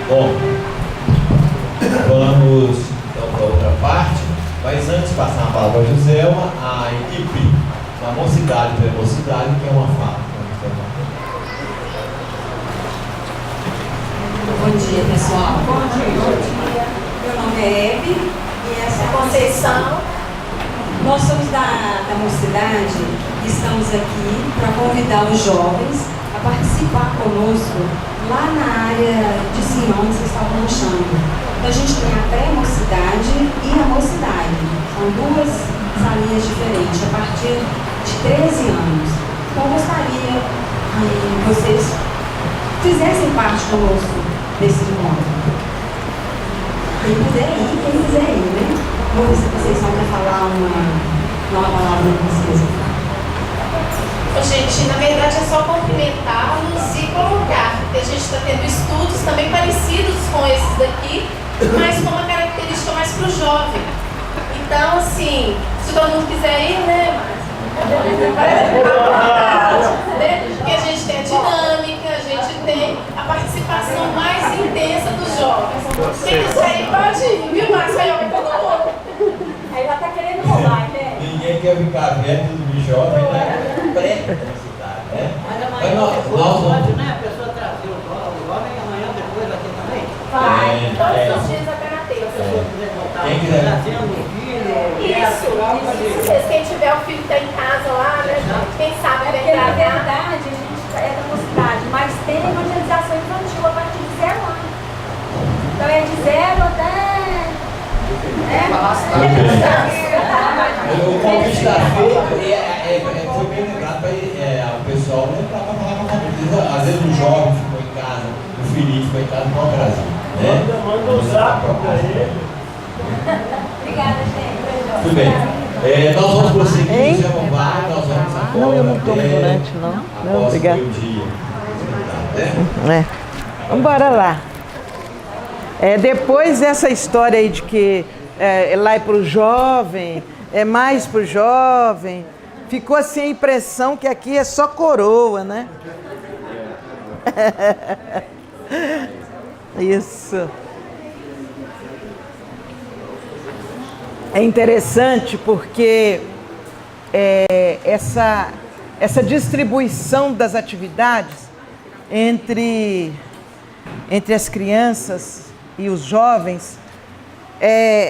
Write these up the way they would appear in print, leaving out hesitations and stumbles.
Bom, vamos então para outra parte, mas antes de passar a palavra para a Joselma, a equipe da mocidade e pré-mocidade quer uma fala. Bom dia, pessoal. Bom dia. Meu nome é Hebe e essa é a Conceição. Nós somos da mocidade e estamos aqui para convidar os jovens a participar conosco lá na área de cima, onde vocês estavam lanchando. Então a gente tem a pré-mocidade e a mocidade. São duas salinhas diferentes, a partir de 13 anos. Então eu gostaria que vocês fizessem parte conosco desse encontro. Quem puder ir, quem quiser ir, né? Vou ver se vocês vão falar uma palavra para vocês. Gente, na verdade é só cumprimentá-los e colocar, porque a gente está tendo estudos também parecidos com esses daqui, mas com uma característica mais para o jovem. Então, assim, se todo mundo quiser ir, né, porque a gente tem a dinâmica, a gente tem a participação mais intensa dos jovens. Quem quiser ir, pode ir, viu, Márcio? Vai todo mundo. Aí ela está querendo roubar, né? Ninguém quer ficar velho do jovem, né? Pré-mocidade, né? Mas nós vamos... né? A pessoa trazer o jovem amanhã, depois aqui também. Vai, todos os dias até na terça. Quem quiser. Trazendo o filho. Isso. Quem tiver o filho que está em casa lá, né? Quem sabe vai Porque na trazer. verdade a gente é da mocidade, mas tem evangelização infantil a partir de 0 anos. Então é de 0 até. O convite está feito, foi bem lembrado para o pessoal lembrar para falar com a família. Às vezes o jovem ficou em casa, o filhinho ficou em casa, pode trazer. Né? Manda o zap para ele. Obrigada, gente. Tudo bem. Nós vamos prosseguir, já vamos lá, nós vamos agora. Não, eu não tomo durante, não. Não, obrigada. Vamos embora lá. Depois dessa história aí de que lá é para o jovem, é mais para o jovem, ficou assim a impressão que aqui é só coroa, né? Isso. É interessante porque essa distribuição das atividades entre as crianças e os jovens,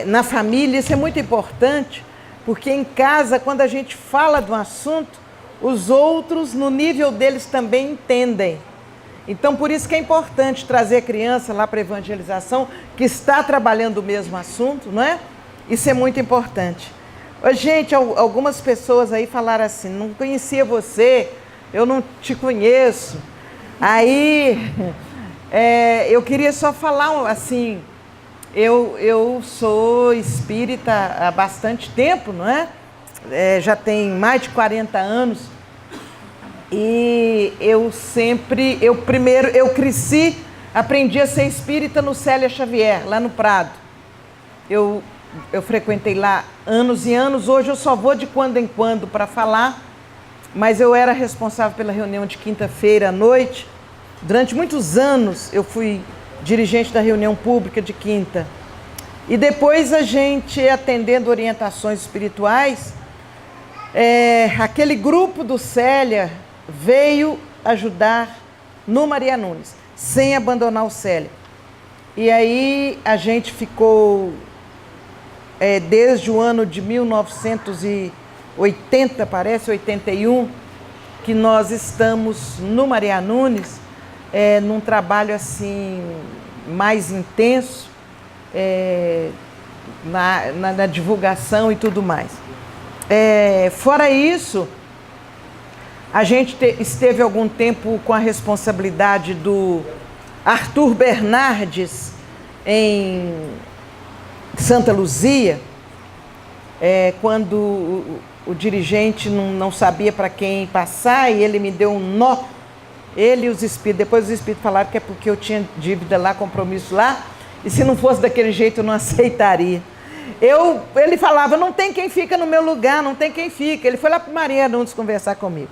na família, isso é muito importante, porque em casa, quando a gente fala de um assunto, os outros, no nível deles, também entendem. Então, por isso que é importante trazer a criança lá para a evangelização, que está trabalhando o mesmo assunto, não é? Isso é muito importante. Gente, algumas pessoas aí falaram assim, não conhecia você, eu não te conheço. Aí, eu queria só falar assim, eu sou espírita há bastante tempo, não é? Já tem mais de 40 anos. E eu cresci, aprendi a ser espírita no Célia Xavier, lá no Prado. Eu frequentei lá anos e anos, hoje eu só vou de quando em quando para falar, mas eu era responsável pela reunião de quinta-feira à noite. Durante muitos anos eu fui dirigente da reunião pública de quinta. E depois a gente, atendendo orientações espirituais, aquele grupo do Célia veio ajudar no Maria Nunes, sem abandonar o Célia. E aí a gente ficou, desde o ano de 1980, parece, 81, que nós estamos no Maria Nunes, num trabalho assim mais intenso, na divulgação e tudo mais. Fora isso, a gente esteve algum tempo com a responsabilidade do Arthur Bernardes em Santa Luzia, quando o dirigente não sabia para quem passar e ele me deu um nó. Ele e os espíritos, depois os espíritos falaram que é porque eu tinha dívida lá, compromisso lá, e se não fosse daquele jeito eu não aceitaria. Ele falava, não tem quem fica no meu lugar, não tem quem fica. Ele foi lá para Maria Nunes conversar comigo.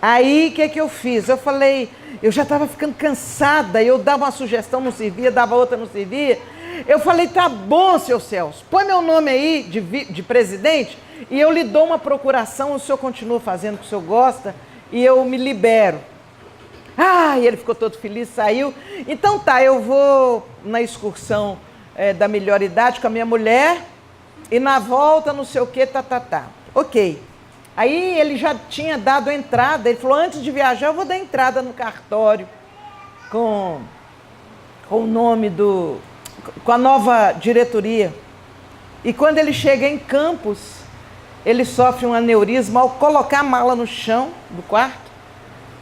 Aí, o que eu fiz? Eu falei, eu já estava ficando cansada, eu dava uma sugestão, não servia, dava outra, não servia. Eu falei, tá bom, seu Celso, põe meu nome aí de presidente e eu lhe dou uma procuração, o senhor continua fazendo o que o senhor gosta e eu me libero. Ah, e ele ficou todo feliz, saiu. Então tá, eu vou na excursão da melhor idade com a minha mulher e na volta não sei o que, Ok. Aí ele já tinha dado a entrada, ele falou, antes de viajar eu vou dar entrada no cartório com o nome com a nova diretoria. E quando ele chega em Campos, ele sofre um aneurisma ao colocar a mala no chão do quarto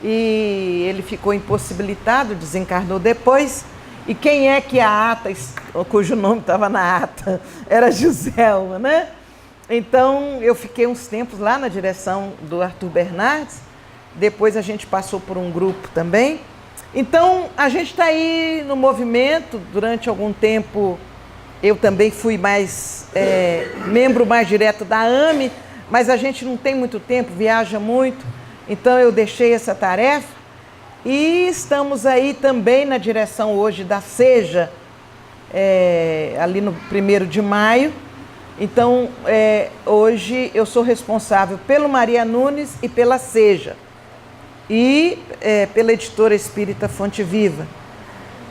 e ele ficou impossibilitado, desencarnou depois. E quem é que a ata, cujo nome estava na ata, era Giselma, né? Então, eu fiquei uns tempos lá na direção do Arthur Bernardes, depois a gente passou por um grupo também. Então, a gente está aí no movimento, durante algum tempo eu também fui membro mais direto da AME, mas a gente não tem muito tempo, viaja muito, então eu deixei essa tarefa e estamos aí também na direção hoje da SEJA, ali no 1º de maio. Então, hoje eu sou responsável pelo Maria Nunes e pela SEJA e pela editora espírita Fonte Viva.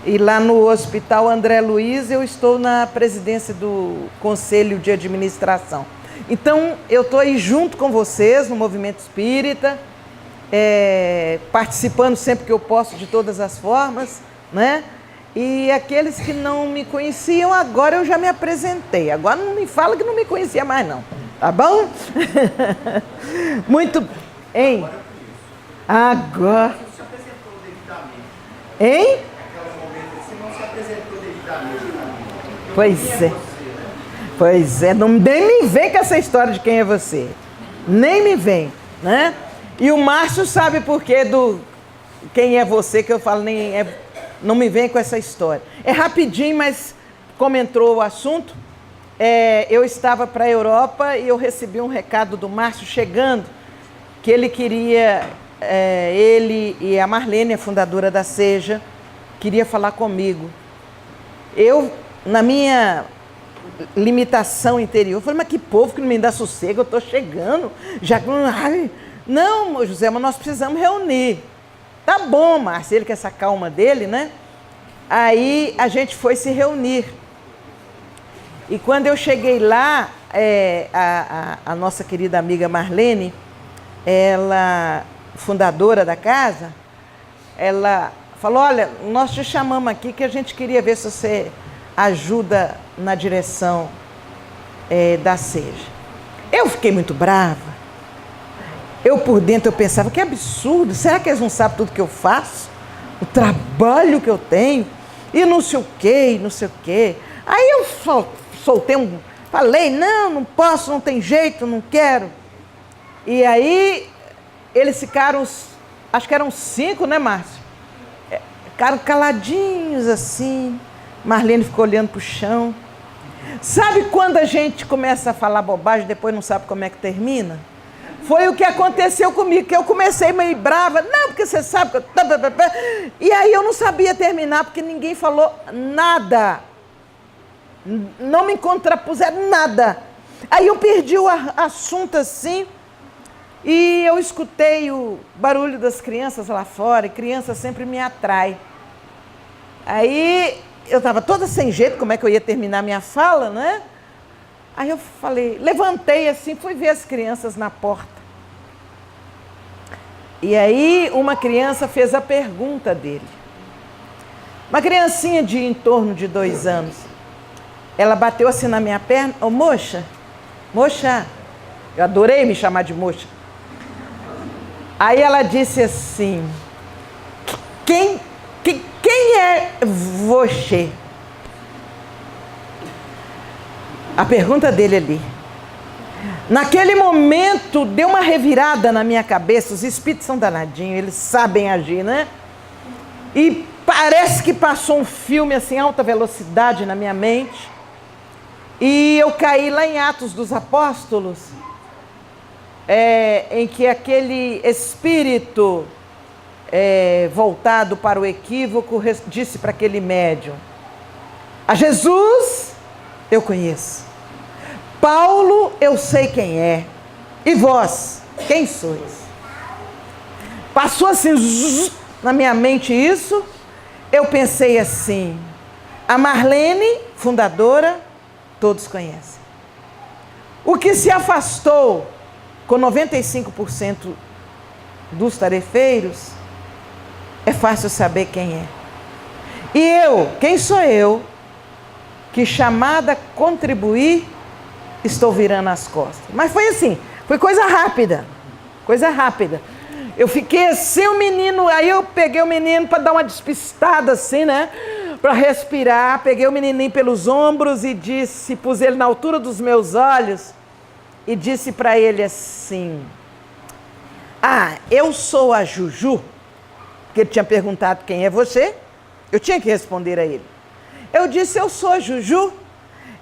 E lá no Hospital André Luiz eu estou na presidência do Conselho de Administração. Então, eu estou aí junto com vocês no movimento espírita, participando sempre que eu posso de todas as formas, né? E aqueles que não me conheciam, agora eu já me apresentei. Agora não me fala que não me conhecia mais não, tá bom? Muito... Hein? Agora... Você se apresentou devidamente. Hein? Naqueles momentos você não se apresentou devidamente. Pois é. Pois é, nem me vem com essa história de quem é você. Nem me vem, né? E o Márcio sabe por quê do quem é você, que eu falo não me vem com essa história. É rapidinho, mas como entrou o assunto, eu estava para a Europa e eu recebi um recado do Márcio chegando, que ele queria, ele e a Marlene, a fundadora da SEJA, queria falar comigo. Eu, na minha limitação interior, eu falei, mas que povo que não me dá sossego, eu estou chegando, já... Ai, não, José, mas nós precisamos reunir. Tá bom, Márcio, ele com essa calma dele, né? Aí a gente foi se reunir. E quando eu cheguei lá, a nossa querida amiga Marlene, ela, fundadora da casa, ela falou, olha, nós te chamamos aqui que a gente queria ver se você ajuda na direção da SEJA. Eu fiquei muito brava. Eu por dentro eu pensava, que absurdo, será que eles não sabem tudo que eu faço? O trabalho que eu tenho, e não sei o quê, não sei o quê. Aí eu soltei falei, não posso, não tem jeito, não quero. E aí eles ficaram, acho que eram 5, né, Márcio? Ficaram caladinhos assim, Marlene ficou olhando para o chão. Sabe quando a gente começa a falar bobagem e depois não sabe como é que termina? Foi o que aconteceu comigo, que eu comecei meio brava, não, porque você sabe que eu... E aí eu não sabia terminar, porque ninguém falou nada. Não me contrapuseram nada. Aí eu perdi o assunto assim, e eu escutei o barulho das crianças lá fora, e criança sempre me atrai. Aí eu estava toda sem jeito, como é que eu ia terminar minha fala, né? Aí eu falei, levantei assim, fui ver as crianças na porta. E aí uma criança fez a pergunta dele. Uma criancinha de em torno de 2 anos. Ela bateu assim na minha perna, ô moça, eu adorei me chamar de moça. Aí ela disse assim, quem é você? A pergunta dele ali. Naquele momento, deu uma revirada na minha cabeça. Os espíritos são danadinhos, eles sabem agir, né? E parece que passou um filme assim, alta velocidade na minha mente. E eu caí lá em Atos dos Apóstolos. em que aquele espírito voltado para o equívoco disse para aquele médium: a Jesus eu conheço, Paulo eu sei quem é, e vós, quem sois? Passou assim na minha mente isso, eu pensei assim: a Marlene, fundadora, todos conhecem. O que se afastou com 95% dos tarefeiros, é fácil saber quem é. E eu, quem sou eu, que chamada a contribuir, estou virando as costas. Mas foi assim, foi coisa rápida, coisa rápida. Eu fiquei assim, o menino, aí eu peguei o menino para dar uma despistada assim, né? Para respirar, peguei o menininho pelos ombros e disse, pus ele na altura dos meus olhos e disse para ele assim: ah, eu sou a Juju, porque ele tinha perguntado quem é você, eu tinha que responder a ele. Eu disse, eu sou a Juju.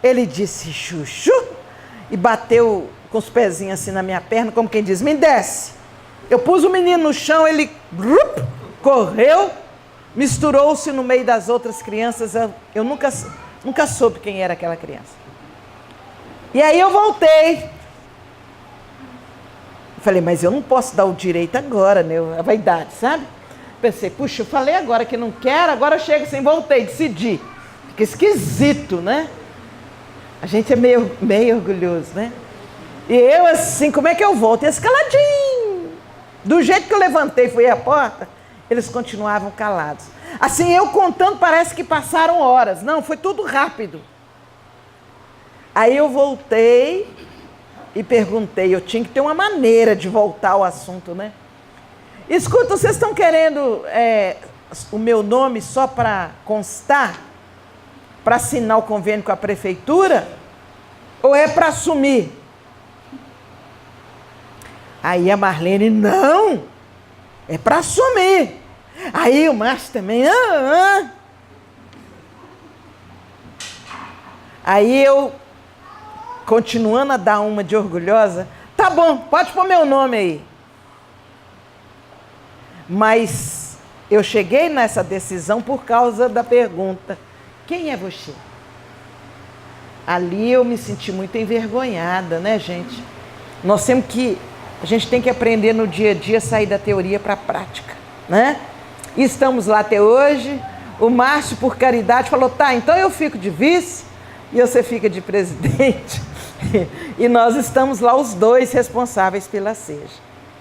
Ele disse, Juju? E bateu com os pezinhos assim na minha perna, como quem diz, me desce. Eu pus o menino no chão, ele correu, misturou-se no meio das outras crianças. Eu nunca soube quem era aquela criança. E aí eu voltei. Falei, mas eu não posso dar o direito agora, né? A vaidade, sabe? Pensei, puxa, eu falei agora que não quero, agora chega assim, voltei, decidi. Fica esquisito, né? A gente é meio orgulhoso, né? E eu assim, como é que eu volto? Escaladinho. Do jeito que eu levantei e fui à porta, eles continuavam calados. Assim, eu contando, parece que passaram horas. Não, foi tudo rápido. Aí eu voltei e perguntei, eu tinha que ter uma maneira de voltar ao assunto, né? Escuta, vocês estão querendo o meu nome só para constar? Para assinar o convênio com a prefeitura? Ou é para assumir? Aí a Marlene, não, é para assumir. Aí o Márcio também, Aí eu, continuando a dar uma de orgulhosa, tá bom, pode pôr meu nome aí. Mas eu cheguei nessa decisão por causa da pergunta, quem é você? Ali eu me senti muito envergonhada, né, gente? A gente tem que aprender no dia a dia a sair da teoria para a prática, né? E estamos lá até hoje. O Márcio, por caridade, falou, tá, então eu fico de vice e você fica de presidente. E nós estamos lá os dois responsáveis pela SEJA,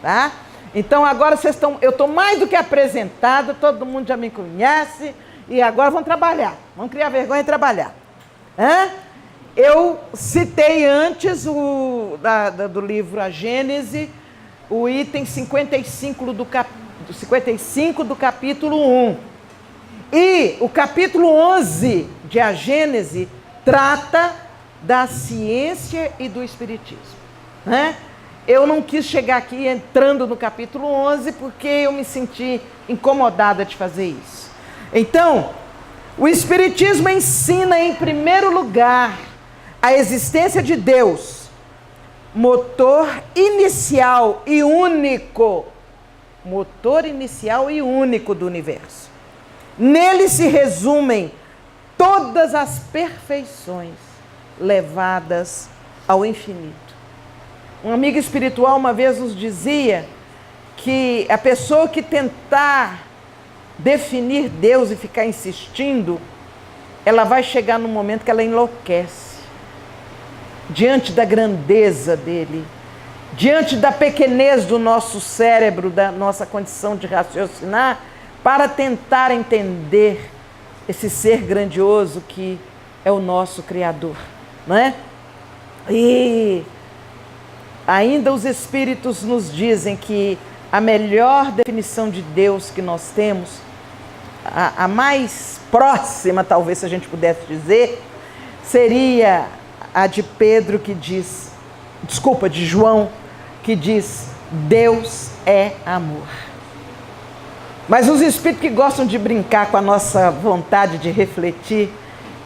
tá? Então agora eu estou mais do que apresentada, todo mundo já me conhece e agora vamos trabalhar. Vamos criar vergonha e trabalhar. Eu citei antes do livro A Gênese, o item 55 do capítulo 1. E o capítulo 11 de A Gênese trata da ciência e do espiritismo. Né? Eu não quis chegar aqui entrando no capítulo 11 porque eu me senti incomodada de fazer isso. Então, o espiritismo ensina em primeiro lugar a existência de Deus, motor inicial e único do universo. Nele se resumem todas as perfeições levadas ao infinito. Um amigo espiritual uma vez nos dizia que a pessoa que tentar definir Deus e ficar insistindo, ela vai chegar num momento que ela enlouquece. Diante da grandeza dele, diante da pequenez do nosso cérebro, da nossa condição de raciocinar, para tentar entender esse ser grandioso que é o nosso Criador, não é? E ainda os espíritos nos dizem que a melhor definição de Deus que nós temos, a mais próxima, talvez, se a gente pudesse dizer, seria a de Pedro que diz, de João, que diz, Deus é amor. Mas os espíritos que gostam de brincar com a nossa vontade de refletir,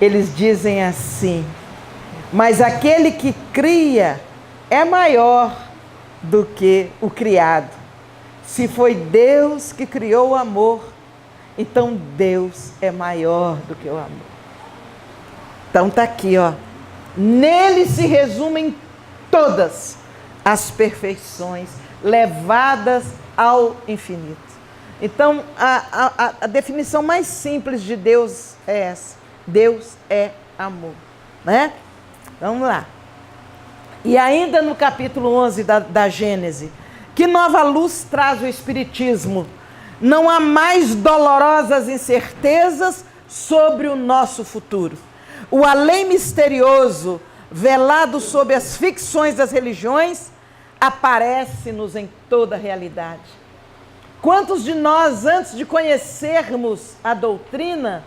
eles dizem assim, mas aquele que cria é maior do que o criado. Se foi Deus que criou o amor, então Deus é maior do que o amor. Então está aqui, ó. Nele se resumem todas as perfeições levadas ao infinito. Então, a definição mais simples de Deus é essa. Deus é amor, né? Vamos lá. E ainda no capítulo 11 da Gênesis, que nova luz traz o Espiritismo? Não há mais dolorosas incertezas sobre o nosso futuro. O além misterioso, velado sob as ficções das religiões, aparece-nos em toda a realidade. Quantos de nós, antes de conhecermos a doutrina,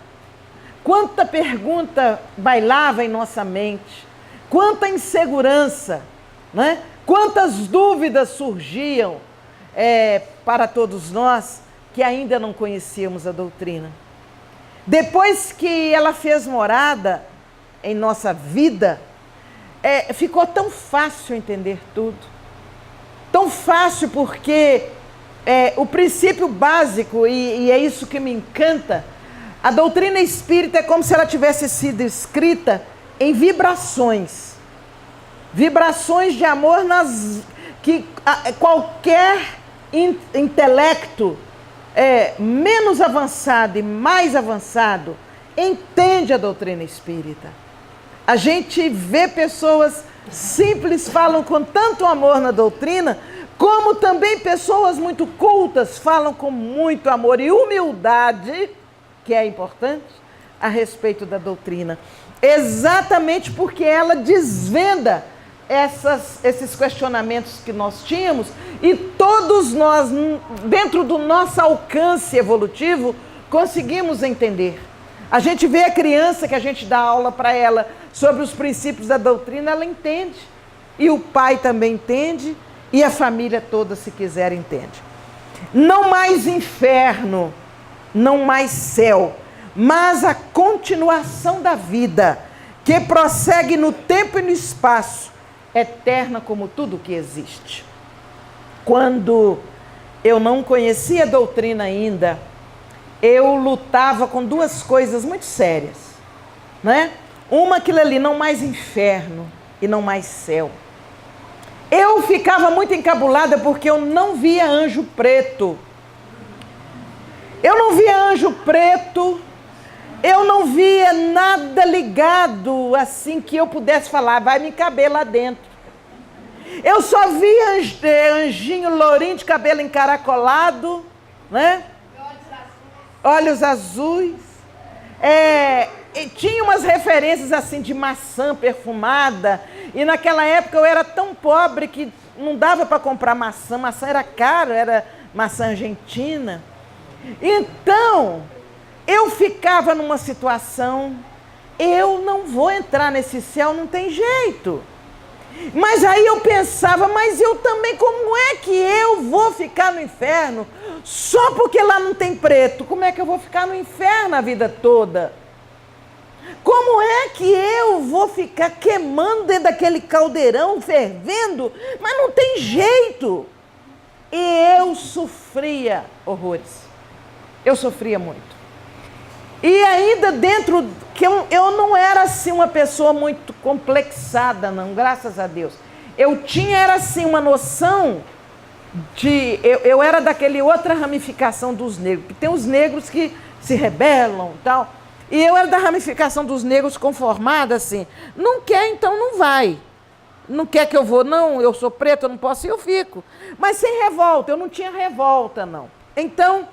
quanta pergunta bailava em nossa mente, quanta insegurança, né? Quantas dúvidas surgiam para todos nós que ainda não conhecíamos a doutrina. Depois que ela fez morada em nossa vida, ficou tão fácil entender tudo. Tão fácil porque o princípio básico, e é isso que me encanta, a doutrina espírita é como se ela tivesse sido escrita em vibrações. Vibrações de amor que qualquer intelecto menos avançado e mais avançado entende a doutrina espírita. A gente vê pessoas simples falam com tanto amor na doutrina, como também pessoas muito cultas falam com muito amor e humildade, que é importante, a respeito da doutrina. Exatamente porque ela desvenda esses questionamentos que nós tínhamos, e todos nós, dentro do nosso alcance evolutivo, conseguimos entender. A gente vê a criança que a gente dá aula para ela sobre os princípios da doutrina, ela entende. E o pai também entende, e a família toda, se quiser, entende. Não mais inferno, não mais céu, mas a continuação da vida, que prossegue no tempo e no espaço, eterna como tudo que existe. Quando eu não conhecia a doutrina ainda, eu lutava com duas coisas muito sérias, né? Uma, aquilo ali, não mais inferno e não mais céu. Eu ficava muito encabulada porque eu não via anjo preto. Eu não via anjo preto, eu não via nada ligado assim que eu pudesse falar, vai me caber lá dentro. Eu só via anjinho lourinho de cabelo encaracolado, né? Olhos azuis. E tinha umas referências assim de maçã perfumada. E naquela época eu era tão pobre que não dava para comprar maçã. Maçã era caro, era maçã argentina. Então, eu ficava numa situação, eu não vou entrar nesse céu, não tem jeito. Mas aí eu pensava, mas eu também, como é que eu vou ficar no inferno só porque lá não tem preto? Como é que eu vou ficar no inferno a vida toda? Como é que eu vou ficar queimando dentro daquele caldeirão, fervendo? Mas não tem jeito. E eu sofria horrores. Eu sofria muito. E ainda dentro, que eu não era assim uma pessoa muito complexada, não, graças a Deus. Eu tinha, era assim, uma noção de... Eu era daquele outra ramificação dos negros, que tem os negros que se rebelam e tal. E eu era da ramificação dos negros conformada, assim. Não quer, então não vai. Não quer que eu vou, não, eu sou preto, eu não posso ir, eu fico. Mas sem revolta, eu não tinha revolta, não. Então...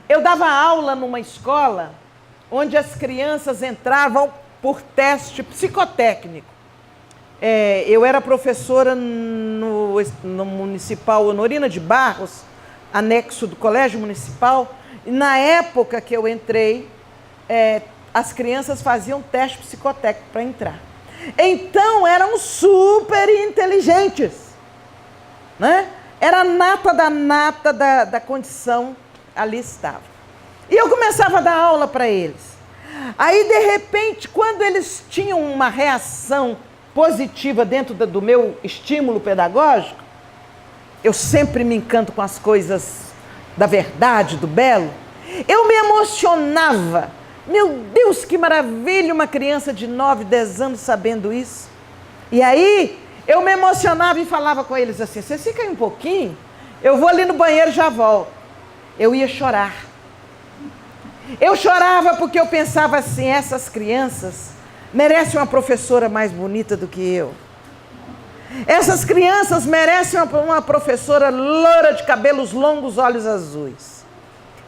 eu dava aula numa escola onde as crianças entravam por teste psicotécnico. Eu era professora no Municipal Honorina de Barros, anexo do Colégio Municipal, e na época que eu entrei, as crianças faziam teste psicotécnico para entrar. Então, eram super inteligentes, né? Era a nata da condição, ali estava. E eu começava a dar aula para eles. Aí, de repente, quando eles tinham uma reação positiva dentro do meu estímulo pedagógico, eu sempre me encanto com as coisas da verdade, do belo. Eu me emocionava. Meu Deus, que maravilha, uma criança de 9, 10 anos sabendo isso. E aí, eu me emocionava e falava com eles assim, vocês ficam aí um pouquinho, eu vou ali no banheiro e já volto. Eu ia chorar. Eu chorava porque eu pensava assim, essas crianças merecem uma professora mais bonita do que eu. Essas crianças merecem uma professora loura de cabelos longos, olhos azuis.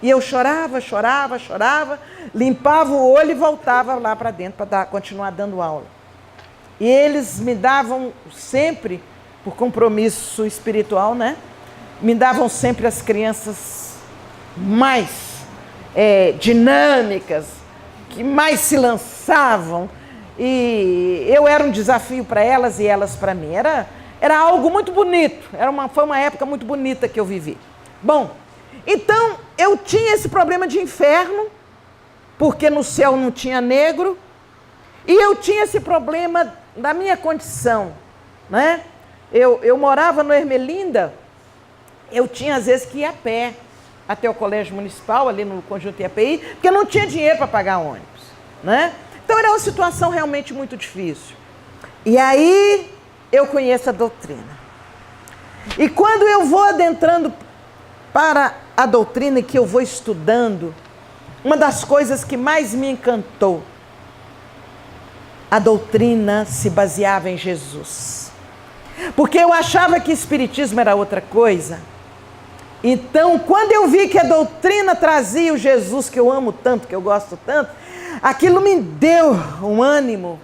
E eu chorava, chorava, chorava, limpava o olho e voltava lá para dentro para continuar dando aula. E eles me davam sempre, por compromisso espiritual, né? Me davam sempre as crianças mais dinâmicas, que mais se lançavam. E eu era um desafio para elas e elas para mim. Era algo muito bonito. Foi uma época muito bonita que eu vivi. Bom, então eu tinha esse problema de inferno, porque no céu não tinha negro. E eu tinha esse problema da minha condição, né? Eu morava no Ermelinda, eu tinha às vezes que ir a pé até o colégio municipal, ali no Conjunto IAPI, porque eu não tinha dinheiro para pagar ônibus, né? Então era uma situação realmente muito difícil. E aí eu conheço a doutrina. E quando eu vou adentrando para a doutrina e que eu vou estudando, uma das coisas que mais me encantou, a doutrina se baseava em Jesus. Porque eu achava que espiritismo era outra coisa. Então, quando eu vi que a doutrina trazia o Jesus que eu amo tanto, que eu gosto tanto, aquilo me deu um ânimo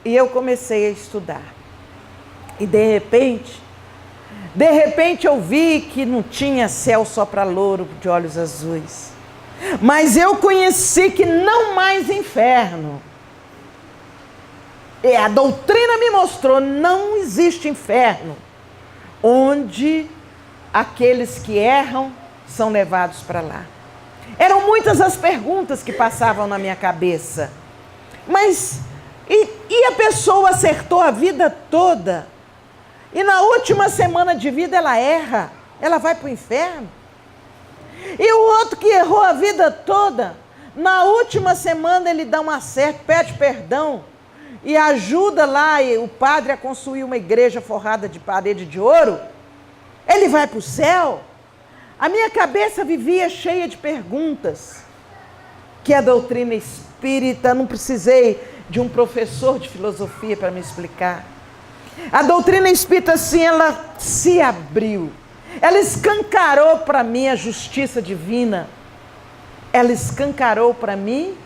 e eu comecei a estudar. E de repente eu vi que não tinha céu só para louro de olhos azuis. Mas eu conheci que não mais inferno. E a doutrina me mostrou, não existe inferno, onde aqueles que erram são levados para lá. Eram muitas as perguntas que passavam na minha cabeça. Mas, e a pessoa acertou a vida toda, e na última semana de vida ela erra, ela vai para o inferno? E o outro que errou a vida toda, na última semana ele dá um acerto, pede perdão, e ajuda lá o padre a construir uma igreja forrada de parede de ouro, ele vai para o céu? A minha cabeça vivia cheia de perguntas, que a doutrina espírita, não precisei de um professor de filosofia para me explicar. A doutrina espírita, assim, ela se abriu, ela escancarou para mim a justiça divina, ela escancarou para mim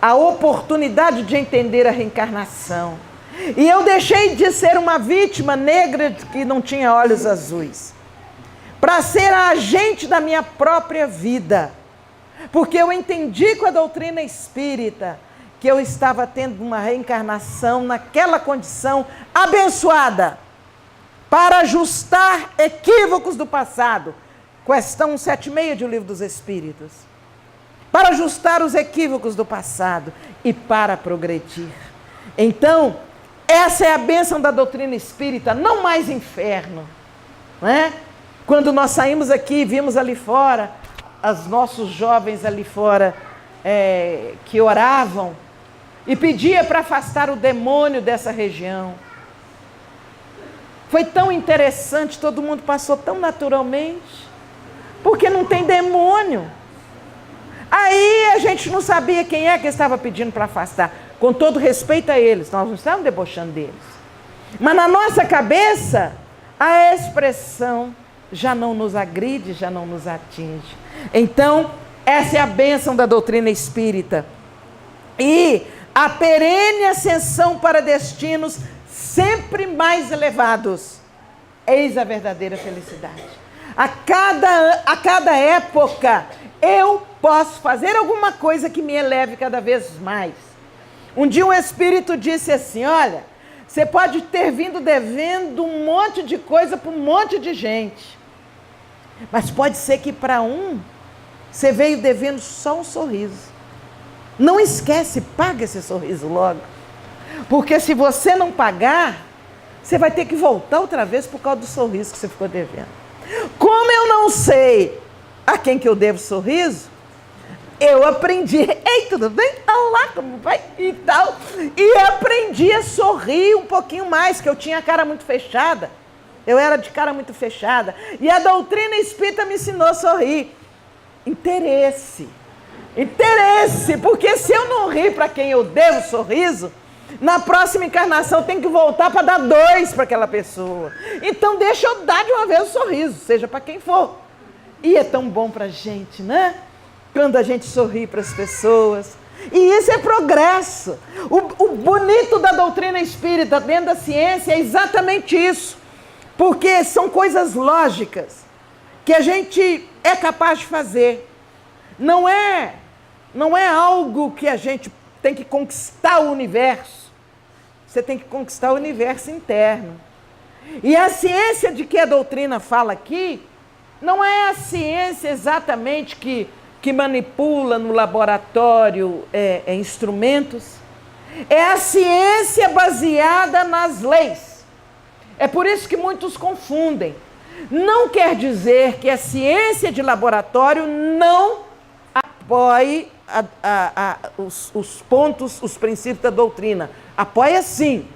a oportunidade de entender a reencarnação. E eu deixei de ser uma vítima negra que não tinha olhos azuis, para ser a agente da minha própria vida. Porque eu entendi com a doutrina espírita que eu estava tendo uma reencarnação naquela condição abençoada, para ajustar equívocos do passado. Questão 176 do Livro dos Espíritos. Para ajustar os equívocos do passado e para progredir. Então, essa é a bênção da doutrina espírita, não mais inferno, não é? Quando nós saímos aqui, vimos ali fora, os nossos jovens ali fora, que oravam e pedia para afastar o demônio dessa região. Foi tão interessante, todo mundo passou tão naturalmente, porque não tem demônio. Aí a gente não sabia quem é que estava pedindo para afastar. Com todo respeito a eles, nós não estamos debochando deles. Mas na nossa cabeça, a expressão já não nos agride, já não nos atinge. Então, essa é a bênção da doutrina espírita. E a perene ascensão para destinos sempre mais elevados. Eis a verdadeira felicidade. A cada época, eu posso fazer alguma coisa que me eleve cada vez mais. Um dia um espírito disse assim, olha, você pode ter vindo devendo um monte de coisa para um monte de gente. Mas pode ser que para um, você veio devendo só um sorriso. Não esquece, paga esse sorriso logo. Porque se você não pagar, você vai ter que voltar outra vez por causa do sorriso que você ficou devendo. Como eu não sei a quem que eu devo sorriso, eu aprendi, ei, tudo bem? Olá, como vai? E tal. E aprendi a sorrir um pouquinho mais, que eu tinha a cara muito fechada. Eu era de cara muito fechada. E a doutrina espírita me ensinou a sorrir. Interesse. Interesse, porque se eu não rir para quem eu devo sorriso, na próxima encarnação eu tenho que voltar para dar 2 para aquela pessoa. Então deixa eu dar de uma vez o sorriso, seja para quem for. E é tão bom para a gente, né? Quando a gente sorri para as pessoas. E isso é progresso. O bonito da doutrina espírita dentro da ciência é exatamente isso. Porque são coisas lógicas que a gente é capaz de fazer. Não é algo que a gente tem que conquistar o universo. Você tem que conquistar o universo interno. E a ciência de que a doutrina fala aqui, não é a ciência exatamente que manipula no laboratório instrumentos. É a ciência baseada nas leis. É por isso que muitos confundem. Não quer dizer que a ciência de laboratório não apoie os pontos, os princípios da doutrina. Apoia sim.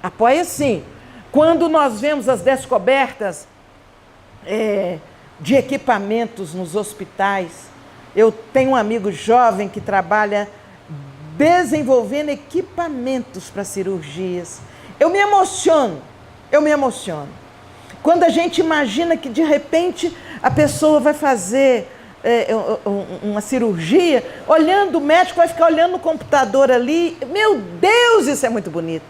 Apoia sim. Quando nós vemos as descobertas de equipamentos nos hospitais, eu tenho um amigo jovem que trabalha desenvolvendo equipamentos para cirurgias. Eu me emociono. Quando a gente imagina que de repente a pessoa vai fazer uma cirurgia, olhando, o médico vai ficar olhando no computador ali. Meu Deus, isso é muito bonito.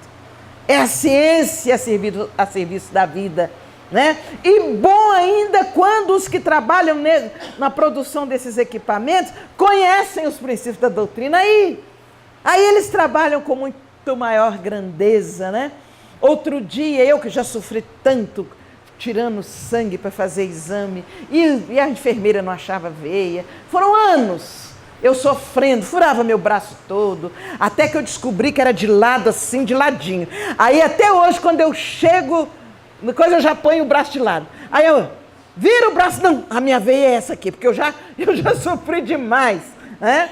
É a ciência a serviço da vida. Né? E bom ainda quando os que trabalham na produção desses equipamentos conhecem os princípios da doutrina. Aí eles trabalham com muito maior grandeza. Né? Outro dia, eu que já sofri tanto tirando sangue para fazer exame, e a enfermeira não achava veia. Foram anos eu sofrendo, furava meu braço todo, até que eu descobri que era de lado assim, de ladinho. Aí até hoje, quando eu chego, eu já ponho o braço de lado. Aí eu viro o braço, não, a minha veia é essa aqui, porque eu já sofri demais. Né?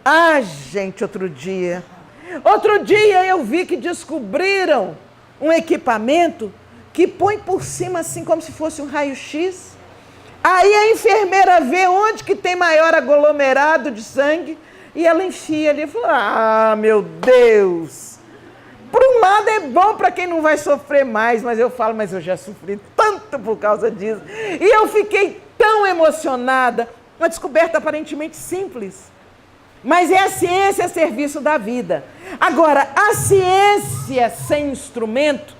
Ah, gente, outro dia eu vi que descobriram um equipamento que põe por cima assim como se fosse um raio-x. Aí a enfermeira vê onde que tem maior aglomerado de sangue e ela enfia ali e fala, meu Deus! Por um lado é bom para quem não vai sofrer mais, mas eu falo, mas eu já sofri tanto por causa disso. E eu fiquei tão emocionada, uma descoberta aparentemente simples. Mas é a ciência a serviço da vida. Agora, a ciência sem instrumento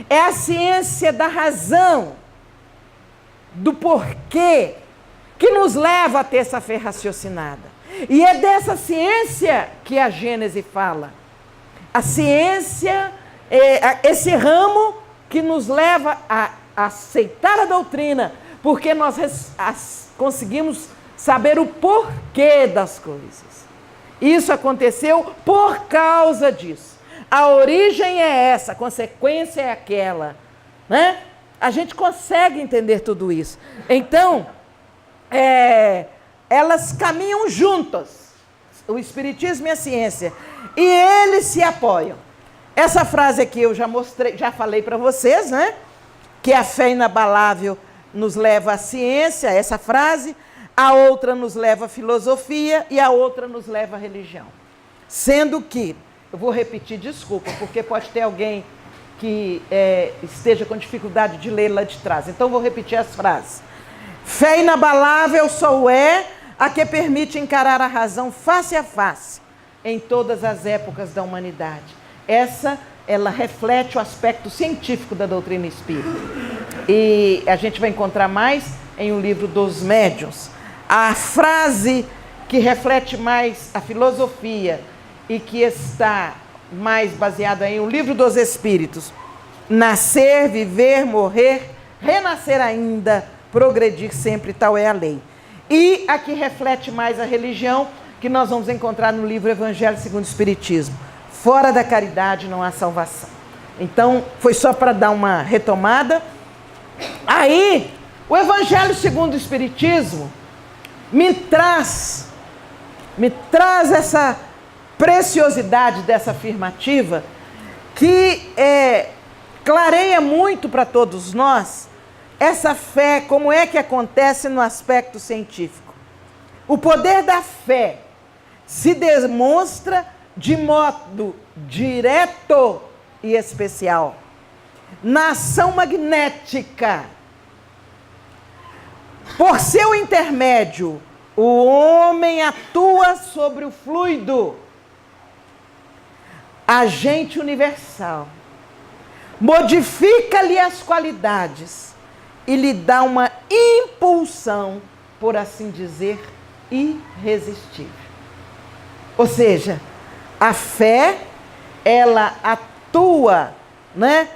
é a ciência da razão, do porquê, que nos leva a ter essa fé raciocinada. E é dessa ciência que a Gênese fala. A ciência é esse ramo que nos leva a aceitar a doutrina, porque nós conseguimos saber o porquê das coisas. Isso aconteceu por causa disso. A origem é essa, a consequência é aquela. Né? A gente consegue entender tudo isso. Então, elas caminham juntas, o Espiritismo e a ciência, e eles se apoiam. Essa frase aqui eu já falei para vocês, né? Que a fé inabalável nos leva à ciência, essa frase, a outra nos leva à filosofia e a outra nos leva à religião. Sendo que, eu vou repetir, desculpa, porque pode ter alguém que esteja com dificuldade de ler lá de trás. Então, vou repetir as frases. Fé inabalável só é a que permite encarar a razão face a face em todas as épocas da humanidade. Ela reflete o aspecto científico da doutrina espírita. E a gente vai encontrar mais em O Livro dos Médiuns. A frase que reflete mais a filosofia e que está mais baseada em O Livro dos Espíritos. Nascer, viver, morrer, renascer ainda, progredir sempre, tal é a lei. E a que reflete mais a religião, que nós vamos encontrar no livro Evangelho segundo o Espiritismo. Fora da caridade não há salvação. Então, foi só para dar uma retomada. Aí, o Evangelho segundo o Espiritismo me traz essa preciosidade dessa afirmativa que clareia muito para todos nós essa fé, como é que acontece no aspecto científico. O poder da fé se demonstra de modo direto e especial na ação magnética. Por seu intermédio, o homem atua sobre o fluido, agente universal, modifica-lhe as qualidades e lhe dá uma impulsão, por assim dizer, irresistível. Ou seja, a fé, ela atua, né,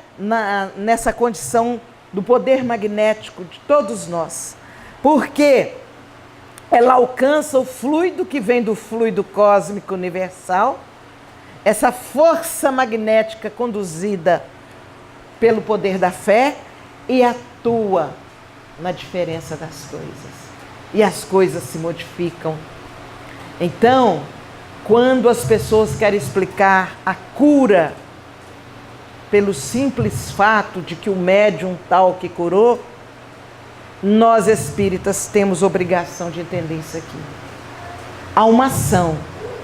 nessa condição do poder magnético de todos nós, porque ela alcança o fluido que vem do fluido cósmico universal, essa força magnética conduzida pelo poder da fé, e atua na diferença das coisas. E as coisas se modificam. Então, quando as pessoas querem explicar a cura pelo simples fato de que o médium tal que curou, nós espíritas temos obrigação de entender isso aqui. Há uma ação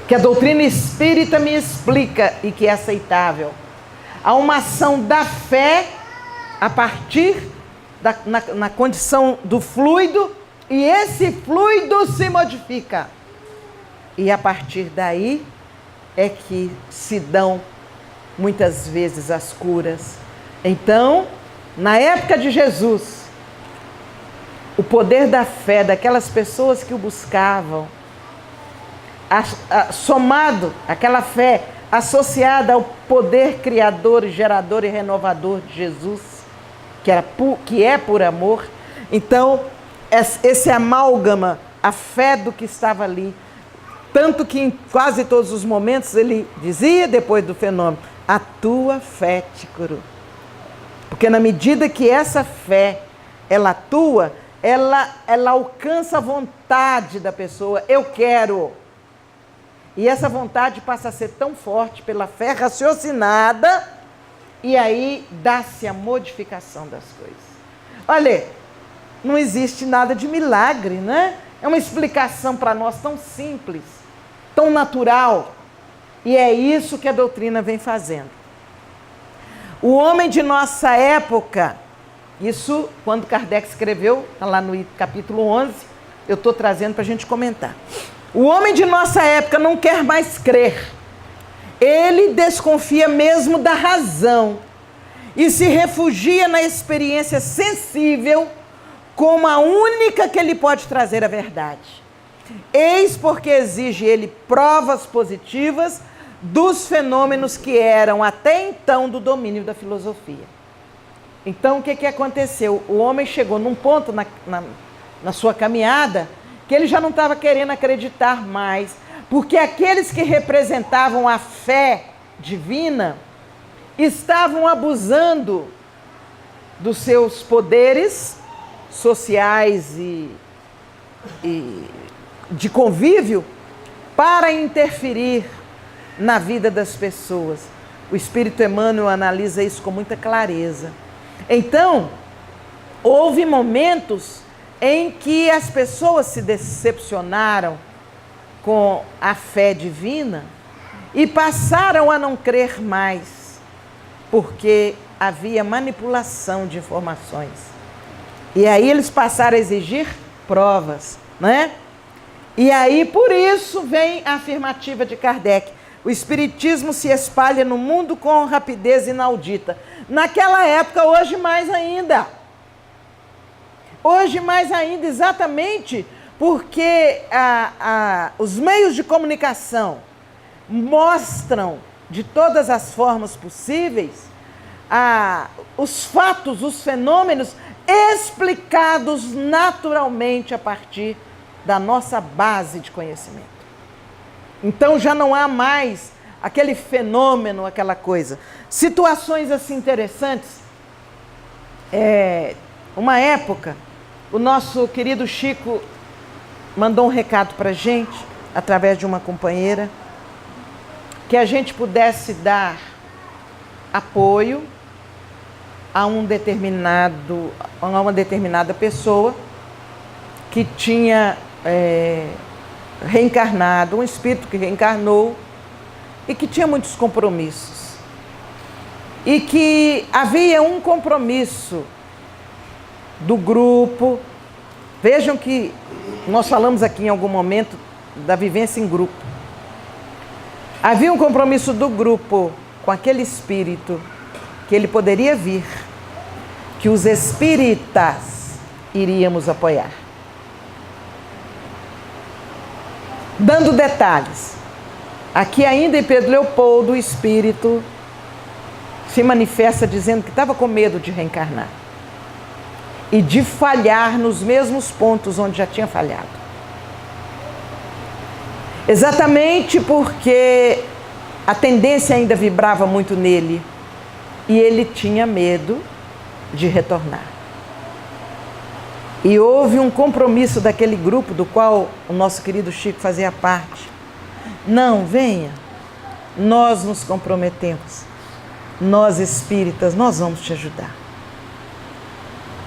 que a doutrina espírita me explica e que é aceitável. Há uma ação da fé a partir na condição do fluido, e esse fluido se modifica. E a partir daí é que se dão muitas vezes as curas. Então, na época de Jesus, o poder da fé daquelas pessoas que o buscavam, somado àquela fé associada ao poder criador, gerador e renovador de Jesus, que é por amor. Então, esse amálgama, a fé do que estava ali, tanto que em quase todos os momentos ele dizia, depois do fenômeno, a tua fé te curou. Porque na medida que essa fé, ela atua, ela alcança a vontade da pessoa, eu quero. E essa vontade passa a ser tão forte pela fé raciocinada, e aí dá-se a modificação das coisas. Olha, não existe nada de milagre, né? É uma explicação para nós tão simples, tão natural. E é isso que a doutrina vem fazendo. O homem de nossa época, isso quando Kardec escreveu, está lá no capítulo 11, eu estou trazendo para a gente comentar. O homem de nossa época não quer mais crer. Ele desconfia mesmo da razão e se refugia na experiência sensível como a única que ele pode trazer a verdade. Eis porque exige ele provas positivas dos fenômenos que eram até então do domínio da filosofia. Então, o que aconteceu? O homem chegou num ponto na sua caminhada que ele já não estava querendo acreditar mais, porque aqueles que representavam a fé divina estavam abusando dos seus poderes sociais e de convívio para interferir na vida das pessoas. O Espírito Emmanuel analisa isso com muita clareza. Então, houve momentos em que as pessoas se decepcionaram com a fé divina e passaram a não crer mais, porque havia manipulação de informações. E aí eles passaram a exigir provas, né? E aí, por isso, vem a afirmativa de Kardec. O espiritismo se espalha no mundo com rapidez inaudita. Naquela época, hoje mais ainda. Hoje mais ainda, exatamente porque os meios de comunicação mostram de todas as formas possíveis os fatos, os fenômenos explicados naturalmente a partir da nossa base de conhecimento. Então já não há mais aquele fenômeno, aquela coisa. Situações assim interessantes. Uma época, o nosso querido Chico mandou um recado para a gente, através de uma companheira, que a gente pudesse dar apoio a uma determinada pessoa que tinha reencarnado, um espírito que reencarnou e que tinha muitos compromissos. E que havia um compromisso do grupo. Vejam que nós falamos aqui em algum momento da vivência em grupo. Havia um compromisso do grupo com aquele espírito que ele poderia vir, que os espíritas iríamos apoiar. Dando detalhes, aqui ainda em Pedro Leopoldo, o espírito se manifesta dizendo que estava com medo de reencarnar e de falhar nos mesmos pontos onde já tinha falhado. Exatamente porque a tendência ainda vibrava muito nele e ele tinha medo de retornar. E houve um compromisso daquele grupo do qual o nosso querido Chico fazia parte. Não, venha, nós nos comprometemos, nós espíritas, nós vamos te ajudar.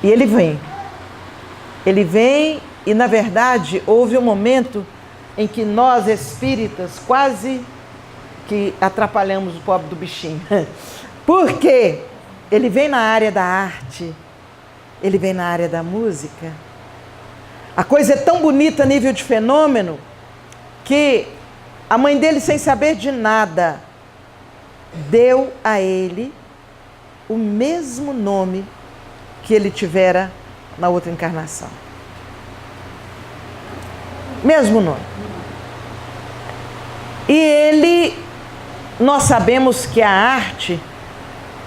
E ele vem e na verdade houve um momento em que nós espíritas quase que atrapalhamos o pobre do bichinho. Porque ele vem na área da arte, ele vem na área da música. A coisa é tão bonita a nível de fenômeno que a mãe dele, sem saber de nada, deu a ele o mesmo nome que ele tivera na outra encarnação. Mesmo nome. E nós sabemos que a arte,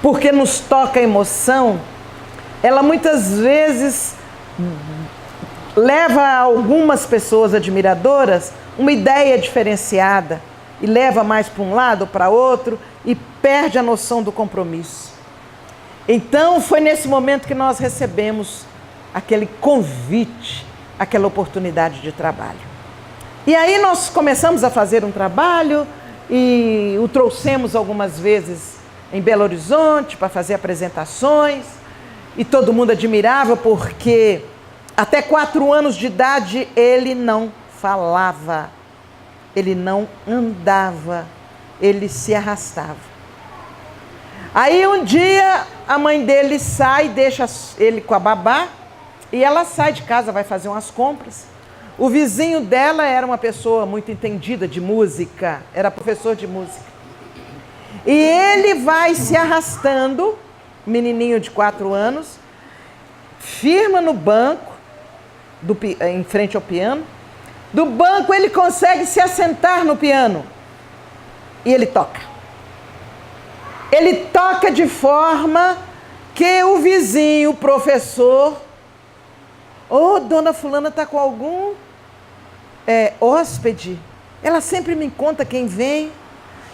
porque nos toca a emoção, ela muitas vezes leva a algumas pessoas admiradoras uma ideia diferenciada e leva mais para um lado ou para outro e perde a noção do compromisso. Então foi nesse momento que nós recebemos aquele convite, aquela oportunidade de trabalho. E aí nós começamos a fazer um trabalho e o trouxemos algumas vezes em Belo Horizonte para fazer apresentações e todo mundo admirava porque até 4 anos de idade ele não falava, ele não andava, ele se arrastava. Aí um dia a mãe dele sai, deixa ele com a babá e ela sai de casa, vai fazer umas compras. O vizinho dela era uma pessoa muito entendida de música, era professor de música. E ele vai se arrastando, menininho de 4 anos, firma no banco, em frente ao piano. Do banco ele consegue se assentar no piano e ele toca. Ele toca de forma que o vizinho, o professor, dona fulana está com algum hóspede. Ela sempre me conta quem vem.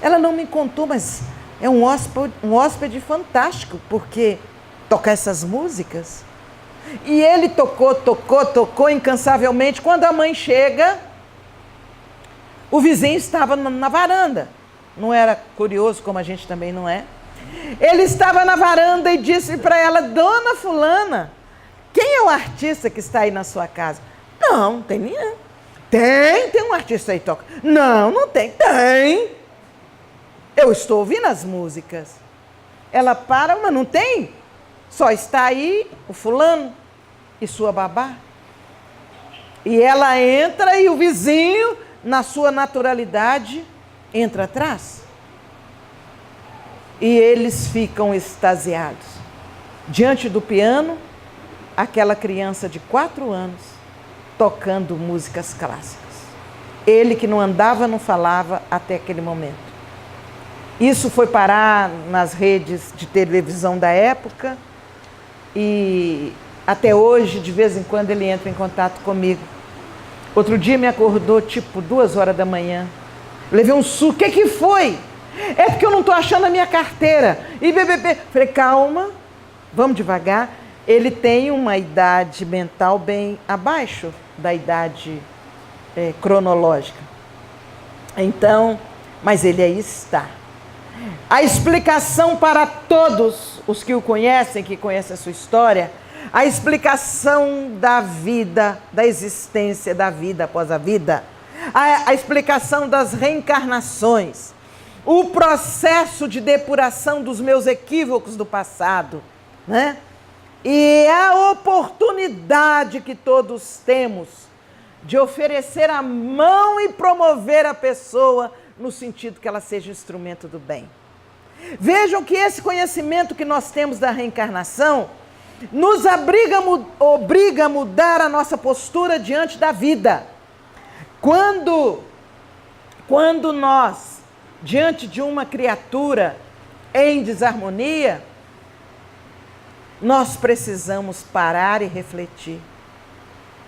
Ela não me contou, mas é um hóspede fantástico, porque toca essas músicas. E ele tocou incansavelmente. Quando a mãe chega, o vizinho estava na varanda. Não era curioso, como a gente também não é. Ele estava na varanda e disse para ela: dona fulana, quem é o artista que está aí na sua casa? Não tem nenhum. Tem um artista aí que toca. Não tem. Tem. Eu estou ouvindo as músicas. Ela para, mas não tem. Só está aí o fulano e sua babá. E ela entra e o vizinho, na sua naturalidade, entra atrás. E eles ficam extasiados. Diante do piano, aquela criança de 4 anos tocando músicas clássicas. Ele que não andava, não falava até aquele momento. Isso foi parar nas redes de televisão da época e até hoje, de vez em quando, ele entra em contato comigo. Outro dia me acordou tipo 2 horas da manhã. Levei um susto. O que foi? É porque eu não estou achando a minha carteira. E bebê. Falei, calma, vamos devagar. Ele tem uma idade mental bem abaixo da idade cronológica. Então, mas ele aí está. A explicação para todos os que o conhecem, que conhecem a sua história, a explicação da vida, da existência, da vida após a vida, a explicação das reencarnações, o processo de depuração dos meus equívocos do passado, né? E a oportunidade que todos temos de oferecer a mão e promover a pessoa no sentido que ela seja instrumento do bem. Vejam que esse conhecimento que nós temos da reencarnação nos obriga a mudar a nossa postura diante da vida. Quando nós, diante de uma criatura em desarmonia, nós precisamos parar e refletir.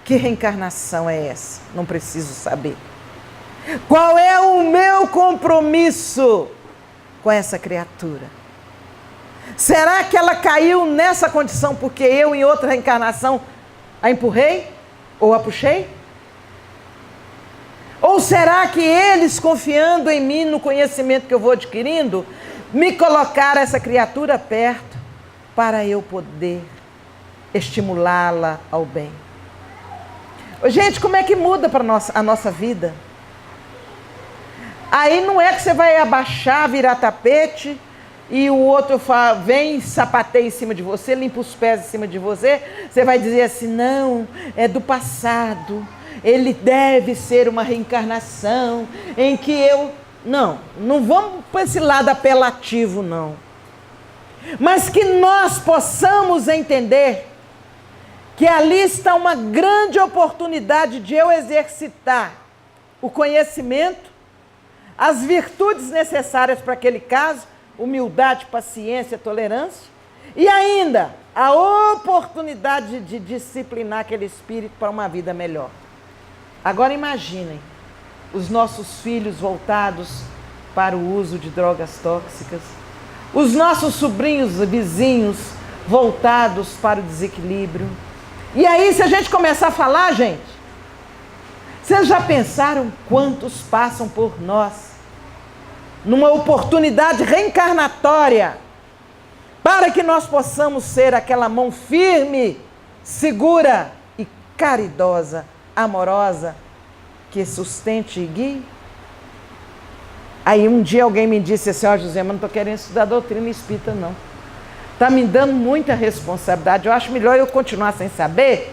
Que reencarnação é essa? Não preciso saber. Qual é o meu compromisso com essa criatura? Será que ela caiu nessa condição porque eu, em outra reencarnação, a empurrei? Ou a puxei? Ou será que eles, confiando em mim, no conhecimento que eu vou adquirindo, me colocaram essa criatura perto para eu poder estimulá-la ao bem? Gente, como é que muda para a nossa vida? Aí não é que você vai abaixar, virar tapete e o outro vem, sapateia em cima de você, limpa os pés em cima de você. Você vai dizer assim, não, é do passado. Ele deve ser uma reencarnação em que eu... Não vamos para esse lado apelativo, não. Mas que nós possamos entender que ali está uma grande oportunidade de eu exercitar o conhecimento, as virtudes necessárias para aquele caso, humildade, paciência, tolerância, e ainda a oportunidade de disciplinar aquele espírito para uma vida melhor. Agora imaginem os nossos filhos voltados para o uso de drogas tóxicas, os nossos sobrinhos, vizinhos voltados para o desequilíbrio. E aí, se a gente começar a falar, gente, vocês já pensaram quantos passam por nós numa oportunidade reencarnatória para que nós possamos ser aquela mão firme, segura e caridosa, amorosa, que sustente e guie? Aí um dia alguém me disse assim, ó José, mas não estou querendo estudar doutrina espírita não. Está me dando muita responsabilidade, eu acho melhor eu continuar sem saber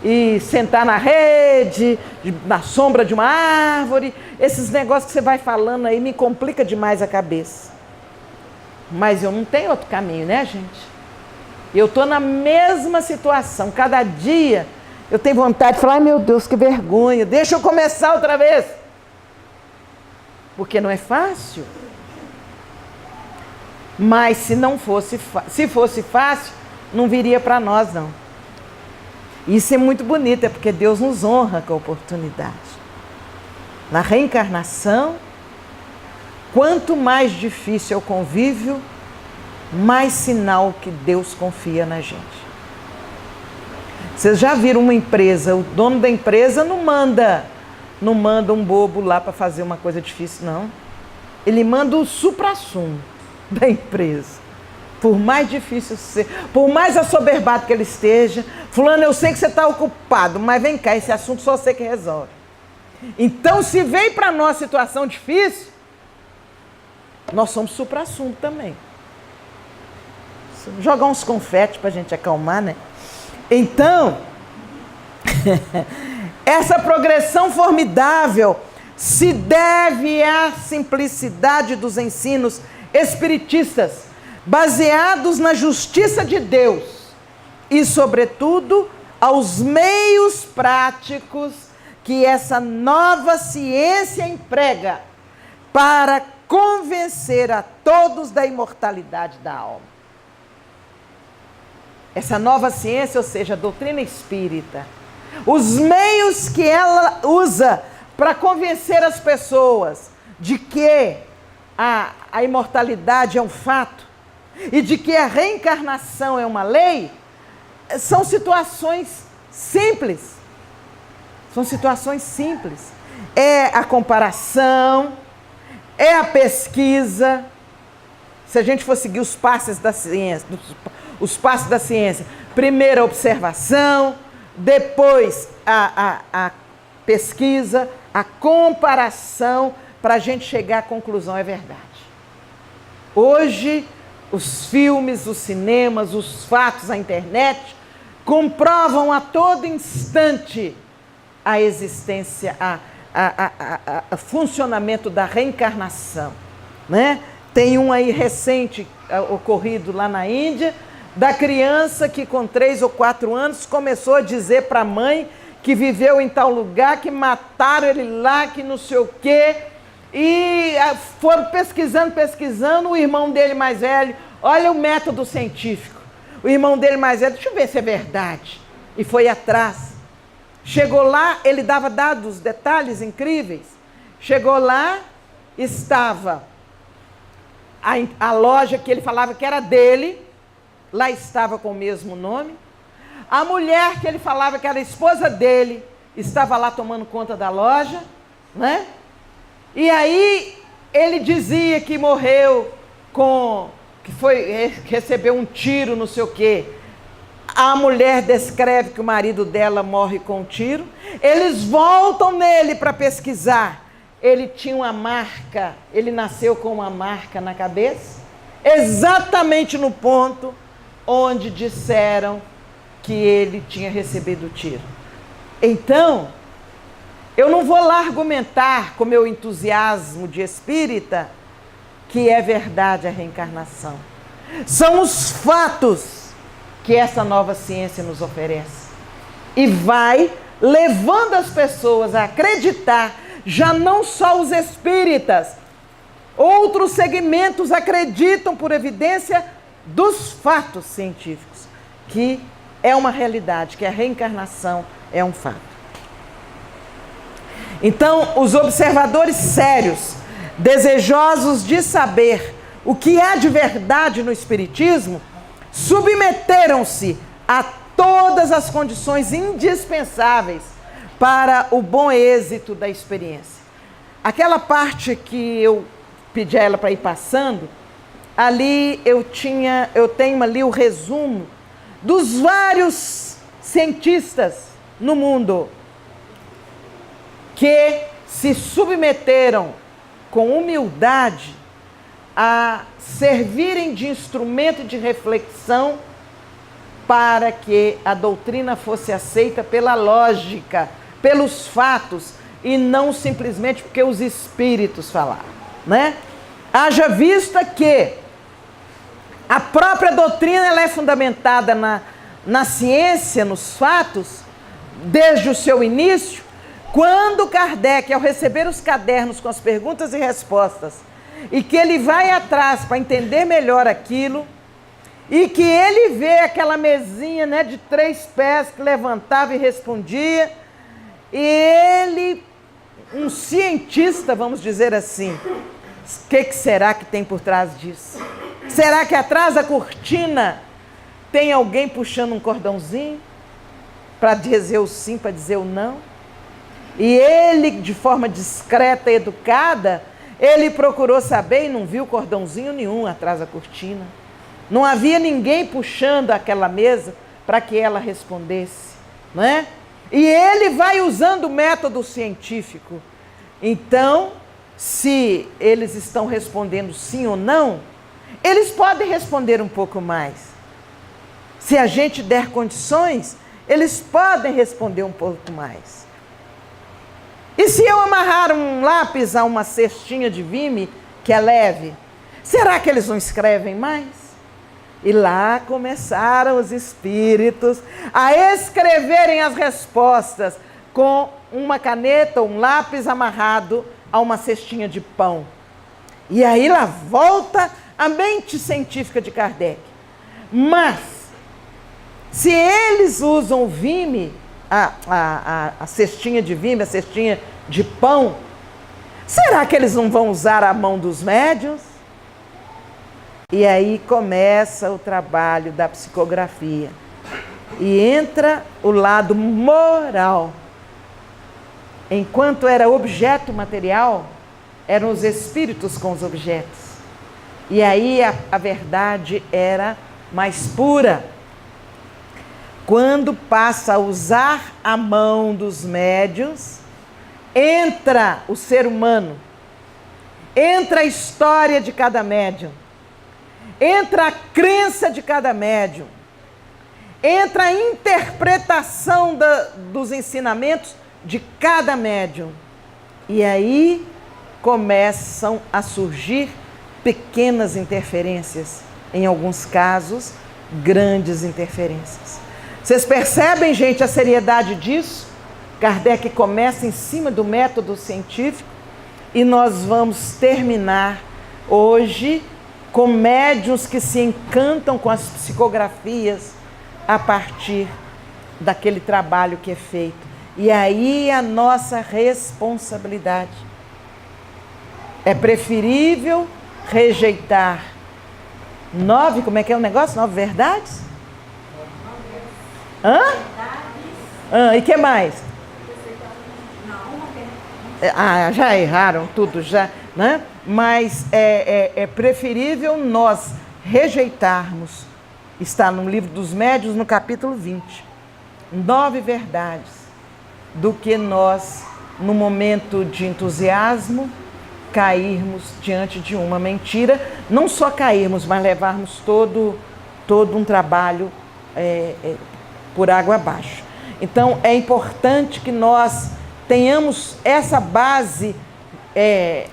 e sentar na rede, na sombra de uma árvore, esses negócios que você vai falando aí me complica demais a cabeça. Mas eu não tenho outro caminho, né, gente? Eu estou na mesma situação, cada dia eu tenho vontade de falar, ai meu Deus, que vergonha, deixa eu começar outra vez. Porque não é fácil. Mas se fosse fácil, não viria para nós, não. Isso é muito bonito, é porque Deus nos honra com a oportunidade. Na reencarnação, quanto mais difícil é o convívio, mais sinal que Deus confia na gente. Vocês já viram uma empresa, o dono da empresa não manda um bobo lá para fazer uma coisa difícil, não. Ele manda o suprassumo da empresa. Por mais difícil ser, por mais assoberbado que ele esteja, fulano, eu sei que você está ocupado, mas vem cá, esse assunto só você que resolve. Então, se veio para nós situação difícil, nós somos suprassumo também. Jogar uns confetes para a gente acalmar, né? Então, essa progressão formidável se deve à simplicidade dos ensinos espiritistas, baseados na justiça de Deus e, sobretudo, aos meios práticos que essa nova ciência emprega para convencer a todos da imortalidade da alma. Essa nova ciência, ou seja, a doutrina espírita, os meios que ela usa para convencer as pessoas de que a imortalidade é um fato e de que a reencarnação é uma lei, são situações simples. São situações simples. É a comparação, é a pesquisa. Se a gente for seguir os passos da ciência, primeiro a observação, depois a pesquisa, a comparação, para a gente chegar à conclusão, é verdade. Hoje, os filmes, os cinemas, os fatos, a internet, comprovam a todo instante a existência, o funcionamento da reencarnação, né? Tem um aí recente ocorrido lá na Índia, da criança que com 3 ou 4 anos começou a dizer para a mãe que viveu em tal lugar, que mataram ele lá, que não sei o quê. E foram pesquisando, o irmão dele mais velho, olha o método científico. O irmão dele mais velho, deixa eu ver se é verdade. E foi atrás. Chegou lá, ele dava dados, detalhes incríveis. Chegou lá, estava a loja que ele falava que era dele, lá estava com o mesmo nome. A mulher que ele falava que era a esposa dele, estava lá tomando conta da loja, né? E aí ele dizia que morreu que recebeu um tiro, não sei o quê. A mulher descreve que o marido dela morre com um tiro. Eles voltam nele para pesquisar. Ele tinha uma marca, ele nasceu com uma marca na cabeça, exatamente no ponto onde disseram que ele tinha recebido o tiro. Então, eu não vou lá argumentar com meu entusiasmo de espírita que é verdade a reencarnação. São os fatos que essa nova ciência nos oferece. E vai levando as pessoas a acreditar, já não só os espíritas, outros segmentos acreditam por evidência dos fatos científicos, que é uma realidade, que a reencarnação é um fato. Então, os observadores sérios, desejosos de saber o que há de verdade no Espiritismo, submeteram-se a todas as condições indispensáveis para o bom êxito da experiência. Aquela parte que eu pedi a ela para ir passando, ali eu tenho ali o resumo dos vários cientistas no mundo que se submeteram com humildade a servirem de instrumento de reflexão para que a doutrina fosse aceita pela lógica, pelos fatos, e não simplesmente porque os espíritos falaram, né? Haja vista que a própria doutrina ela é fundamentada na ciência, nos fatos, desde o seu início. Quando Kardec, ao receber os cadernos com as perguntas e respostas, e que ele vai atrás para entender melhor aquilo, e que ele vê aquela mesinha, né, de 3 pés que levantava e respondia, e ele, um cientista, vamos dizer assim, o que será que tem por trás disso? Será que atrás da cortina tem alguém puxando um cordãozinho para dizer o sim, para dizer o não? E ele, de forma discreta e educada, ele procurou saber e não viu cordãozinho nenhum atrás da cortina. Não havia ninguém puxando aquela mesa para que ela respondesse, não é? E ele vai usando o método científico. Então, se eles estão respondendo sim ou não, eles podem responder um pouco mais. Se a gente der condições, eles podem responder um pouco mais. E se eu amarrar um lápis a uma cestinha de vime, que é leve, será que eles não escrevem mais? E lá começaram os espíritos a escreverem as respostas com uma caneta ou um lápis amarrado a uma cestinha de pão. E aí lá volta a mente científica de Kardec. Mas, se eles usam o vime, a cestinha de vime, a cestinha de pão, Será que eles não vão usar a mão dos médiuns? E aí começa o trabalho da psicografia. E entra o lado moral. Enquanto era objeto material, eram os espíritos com os objetos. E aí a verdade era mais pura. Quando passa a usar a mão dos médiuns, entra o ser humano, entra a história de cada médium, entra a crença de cada médium, entra a interpretação dos ensinamentos de cada médium. E aí começam a surgir pequenas interferências, em alguns casos, grandes interferências. Vocês percebem, gente, a seriedade disso? Kardec começa em cima do método científico e nós vamos terminar hoje com médiuns que se encantam com as psicografias a partir daquele trabalho que é feito. E aí a nossa responsabilidade. É preferível rejeitar 9, como é que é o negócio? 9 verdades? E que mais? Já erraram tudo, já, né? Mas é preferível nós rejeitarmos, está no livro dos Médiuns, no capítulo 20, 9 verdades, do que nós, no momento de entusiasmo, cairmos diante de uma mentira, não só cairmos, mas levarmos todo um trabalho por água abaixo. Então, é importante que nós tenhamos essa base,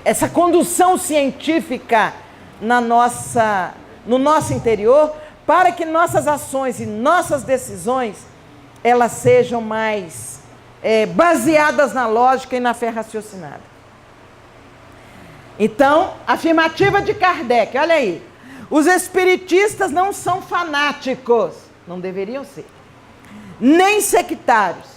essa condução científica no nosso interior, para que nossas ações e nossas decisões, elas sejam mais baseadas na lógica e na fé raciocinada. Então, afirmativa de Kardec, olha aí. Os espiritistas não são fanáticos, não deveriam ser, nem sectários.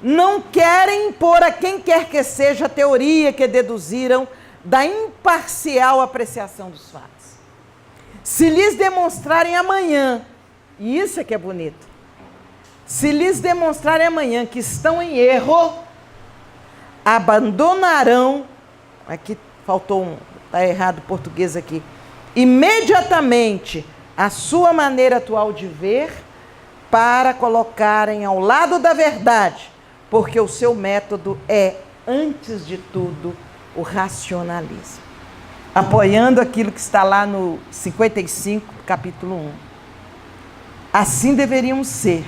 Não querem impor a quem quer que seja a teoria que deduziram da imparcial apreciação dos fatos. Se lhes demonstrarem amanhã, e isso é que é bonito, se lhes demonstrarem amanhã que estão em erro, abandonarão, aqui faltou está errado o português aqui, imediatamente a sua maneira atual de ver para colocarem ao lado da verdade, porque o seu método é, antes de tudo, o racionalismo. Apoiando aquilo que está lá no 55, capítulo 1. Assim deveríamos ser.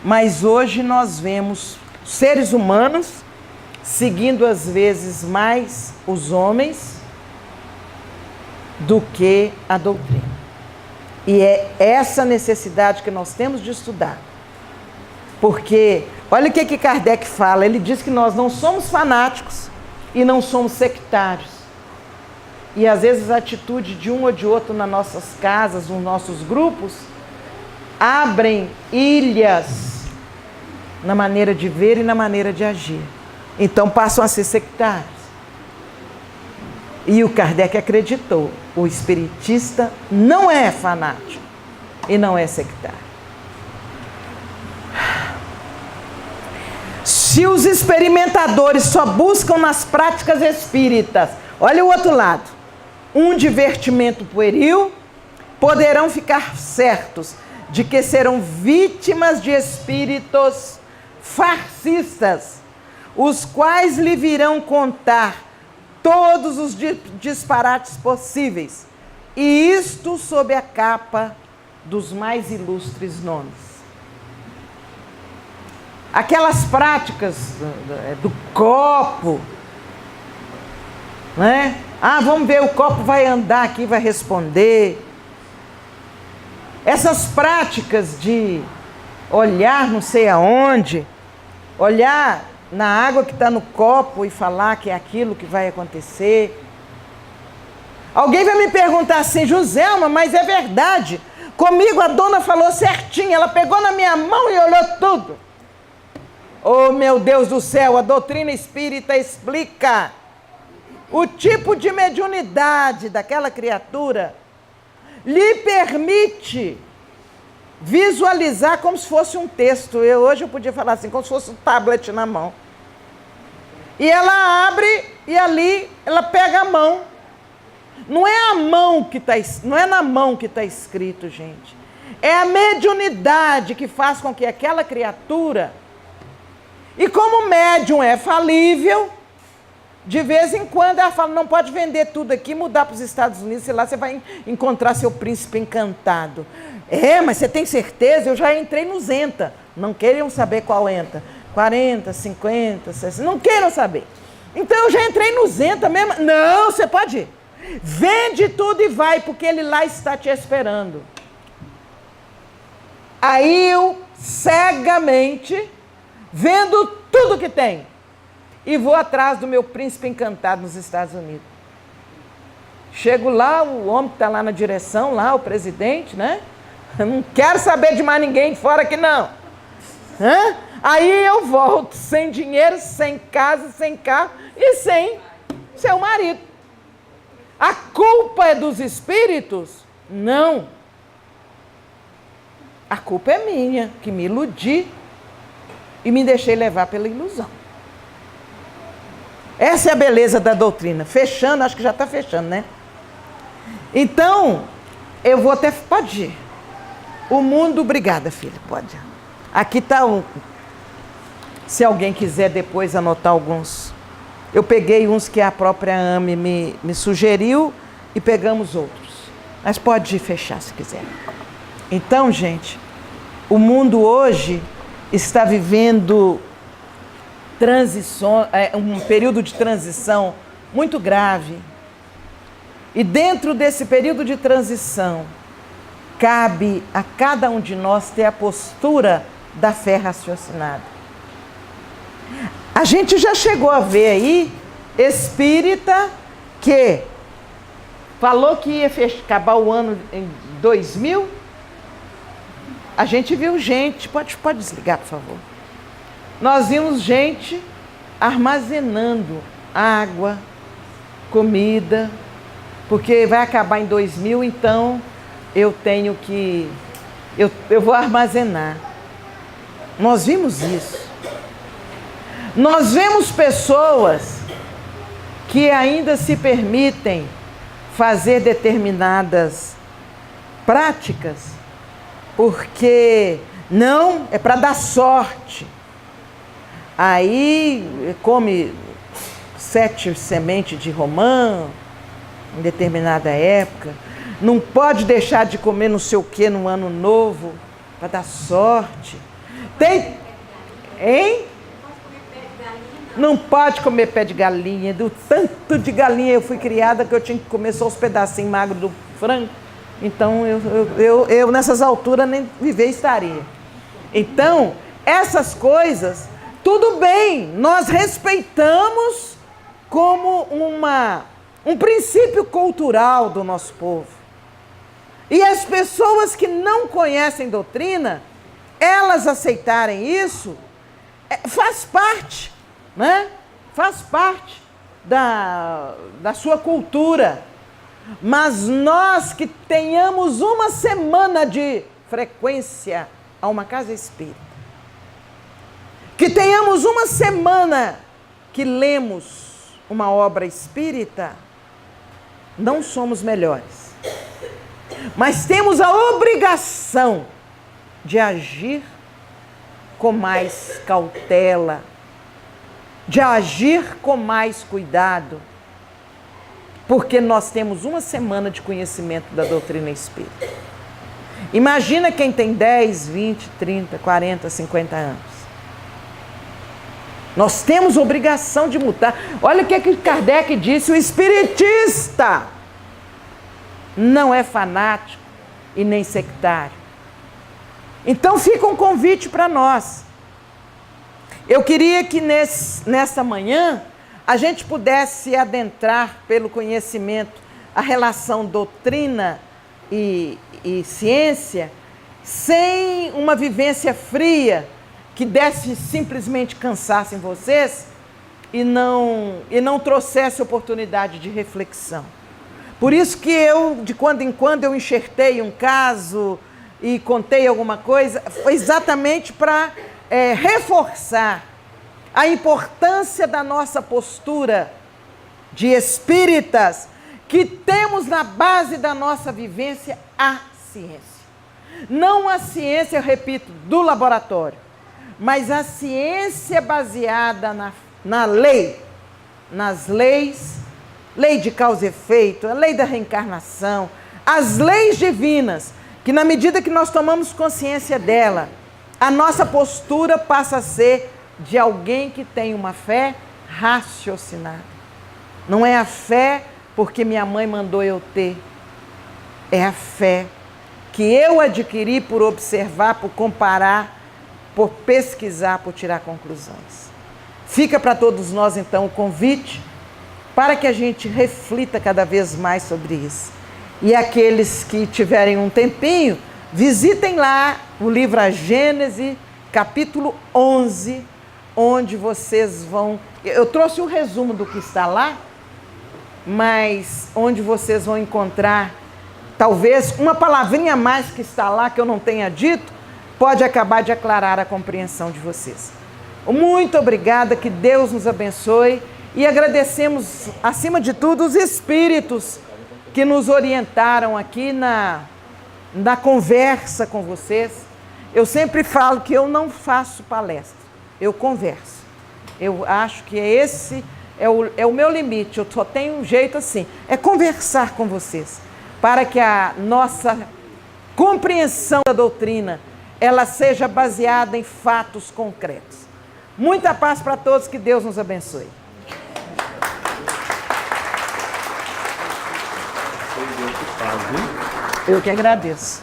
Mas hoje nós vemos seres humanos seguindo às vezes mais os homens do que a doutrina. E é essa necessidade que nós temos de estudar. Porque, olha o que Kardec fala, ele diz que nós não somos fanáticos e não somos sectários. E às vezes a atitude de um ou de outro nas nossas casas, nos nossos grupos, abrem ilhas na maneira de ver e na maneira de agir. Então passam a ser sectários. E o Kardec acreditou, o espiritista não é fanático e não é sectário. Se os experimentadores só buscam nas práticas espíritas, olha o outro lado, um divertimento pueril, poderão ficar certos de que serão vítimas de espíritos farcistas, os quais lhe virão contar todos os disparates possíveis, e isto sob a capa dos mais ilustres nomes. Aquelas práticas do copo, né? Vamos ver, o copo vai andar aqui, vai responder. Essas práticas de olhar não sei aonde, olhar na água que está no copo e falar que é aquilo que vai acontecer. Alguém vai me perguntar assim, Joselma, mas é verdade, comigo a dona falou certinho, ela pegou na minha mão e olhou tudo. Oh, meu Deus do céu, a doutrina espírita explica o tipo de mediunidade daquela criatura lhe permite visualizar como se fosse um texto. Hoje eu podia falar assim, como se fosse um tablet na mão. E ela abre e ali ela pega a mão. Não é a mão que está, não é na mão que está escrito, gente. É a mediunidade que faz com que aquela criatura, e como o médium é falível, de vez em quando ela fala, não pode vender tudo aqui, mudar para os Estados Unidos, e lá você vai encontrar seu príncipe encantado. Mas você tem certeza? Eu já entrei nos ENTA. Não queriam saber qual ENTA. 40, 50, 60, não queiram saber. Então eu já entrei nos ENTA mesmo. Não, você pode ir. Vende tudo e vai, porque ele lá está te esperando. Aí eu, cegamente, vendo tudo que tem, e vou atrás do meu príncipe encantado nos Estados Unidos. Chego lá, o homem que está lá na direção, lá, o presidente, né? Eu não quero saber de mais ninguém fora aqui, não. Aí eu volto sem dinheiro, sem casa, sem carro e sem seu marido. A culpa é dos espíritos? Não. A culpa é minha, que me iludi e me deixei levar pela ilusão. Essa é a beleza da doutrina. Fechando, acho que já está fechando, né? Então, eu vou até... Pode ir. O mundo... Obrigada, filha. Pode ir. Aqui está um... Se alguém quiser depois anotar alguns. Eu peguei uns que a própria AME me sugeriu e pegamos outros. Mas pode ir fechar se quiser. Então, gente, o mundo hoje está vivendo um período de transição muito grave. E dentro desse período de transição, cabe a cada um de nós ter a postura da fé raciocinada. A gente já chegou a ver aí espírita que falou que ia acabar o ano em 2000. A gente viu gente, pode desligar, por favor. Nós vimos gente armazenando água, comida, porque vai acabar em 2000, então eu tenho que... Eu vou armazenar. Nós vimos isso. Nós vemos pessoas que ainda se permitem fazer determinadas práticas porque não, é para dar sorte. Aí come 7 sementes de romã em determinada época, não pode deixar de comer não sei o que no ano novo para dar sorte. Tem, hein? Não pode comer pé de galinha, do tanto de galinha eu fui criada que eu tinha que comer só os pedacinhos magros do frango. Então eu nessas alturas nem viver estaria. Então, essas coisas, tudo bem, nós respeitamos como um princípio cultural do nosso povo. E as pessoas que não conhecem doutrina, elas aceitarem isso, faz parte, né? Faz parte da sua cultura. Mas nós que tenhamos uma semana de frequência a uma casa espírita, que tenhamos uma semana que lemos uma obra espírita, não somos melhores. Mas temos a obrigação de agir com mais cautela, de agir com mais cuidado, porque nós temos uma semana de conhecimento da doutrina espírita. Imagina quem tem 10, 20, 30, 40, 50 anos. Nós temos obrigação de mudar. Olha o que Kardec disse: o espiritista não é fanático e nem sectário. Então fica um convite para nós. Eu queria que nessa manhã a gente pudesse adentrar pelo conhecimento a relação doutrina e ciência, sem uma vivência fria que desse simplesmente cansaço em vocês, e não trouxesse oportunidade de reflexão. Por isso que eu, de quando em quando, eu enxertei um caso e contei alguma coisa, foi exatamente para reforçar a importância da nossa postura de espíritas, que temos na base da nossa vivência a ciência. Não a ciência, eu repito, do laboratório, mas a ciência baseada na lei, nas leis, lei de causa e efeito, a lei da reencarnação, as leis divinas, que na medida que nós tomamos consciência dela, a nossa postura passa a ser de alguém que tem uma fé raciocinada. Não é a fé porque minha mãe mandou eu ter, é a fé que eu adquiri por observar, por comparar, por pesquisar, por tirar conclusões. Fica para todos nós, então, o convite para que a gente reflita cada vez mais sobre isso. E aqueles que tiverem um tempinho, visitem lá o livro A Gênese, capítulo 11, onde vocês vão... Eu trouxe um resumo do que está lá, mas onde vocês vão encontrar, talvez, uma palavrinha a mais que está lá, que eu não tenha dito, pode acabar de aclarar a compreensão de vocês. Muito obrigada, que Deus nos abençoe, e agradecemos, acima de tudo, os espíritos que nos orientaram aqui na conversa com vocês. Eu sempre falo que eu não faço palestra, eu converso. Eu acho que esse é o meu limite, eu só tenho um jeito assim, é conversar com vocês, para que a nossa compreensão da doutrina, ela seja baseada em fatos concretos. Muita paz para todos, que Deus nos abençoe. Eu que agradeço.